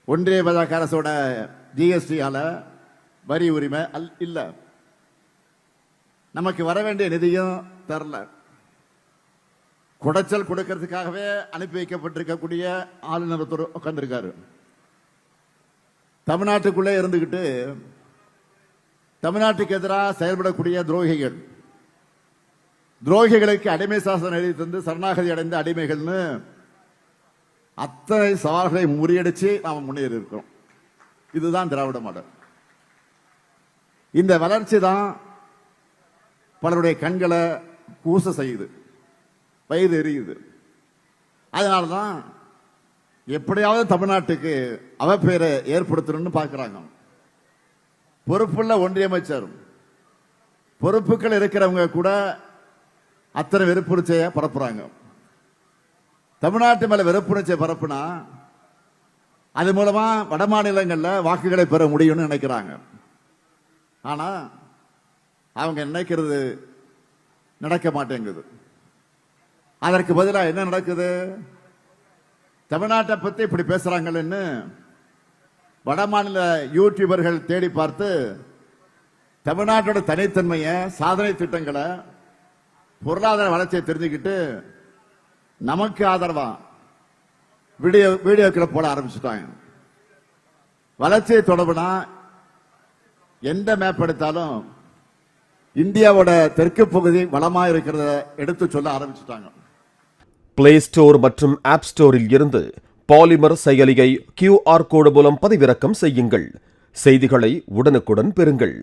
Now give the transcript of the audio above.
ஒன்றிய பாஜக அரசோட ஜிஎஸ்டியால வரி உரிமை இல்ல, நமக்கு வர வேண்டிய நிதியும் தரல. குடைச்சல் கொடுக்கறதுக்காகவே அனுப்பி வைக்கப்பட்டிருக்கக்கூடிய ஆளுநர் ஒருத்தர் உட்கார்ந்திருக்காரு. தமிழ்நாட்டுக்குள்ளே இருந்துகிட்டு தமிழ்நாட்டுக்கு எதிராக செயல்படக்கூடிய துரோகிகளுக்கு அடிமை சாசனம் எழுதி தந்து சரணாகதி அடைந்த அடிமைகள்னு அத்தனை சவால்களை முறியடிச்சு நாம் முன்னேறி இருக்கிறோம். இதுதான் திராவிட மாடல். இந்த வளர்ச்சி தான் பலருடைய கண்களை கூச செய்யுது, வயிறு எரியுது. அதனாலதான் எப்படியாவது தமிழ்நாட்டுக்கு அவப்பெயரை ஏற்படுத்தணும்னு பார்க்கிறாங்க. பொறுப்புள்ள ஒன்றிய அமைச்சர், பொறுப்புகள் இருக்கிறவங்க கூட அத்தனை வெறுப்புணர்ச்சியை பரப்புறாங்க. தமிழ்நாட்டு மேல வெறுப்புணர்ச்சியை பரப்புனா அது மூலமா வட மாநிலங்கள்ல வாக்குகளை பெற முடியும்னு நினைக்கிறாங்க. ஆனா அவங்க நினைக்கிறது நடக்க மாட்டேங்குது. அதற்கு பதிலாக என்ன நடக்குது? தமிழ்நாட்டை பத்தி இப்படி பேசுறாங்கன்னு வட மாநில யூடியூபர்கள் தேடி பார்த்து தமிழ்நாட்டோட தனித்தன்மையை, சாதனை திட்டங்களை, பொருளாதார வளர்ச்சியை தெரிஞ்சுக்கிட்டு நமக்கு ஆதரவா வீடியோக்களை போட ஆரம்பிச்சுட்டாங்க. வளர்ச்சியை தொடர்புனா எந்த மேப் எடுத்தாலும் இந்தியாவோட தெற்கு பகுதி வளமா இருக்கிறத எடுத்து சொல்ல ஆரம்பிச்சுட்டாங்க. பிளே ஸ்டோர் மற்றும் ஆப் ஸ்டோரில் இருந்து பாலிமர் செயலியை QR கோடு மூலம் பதிவிறக்கம் செய்யுங்கள். செய்திகளை உடனுக்குடன் பெறுங்கள்.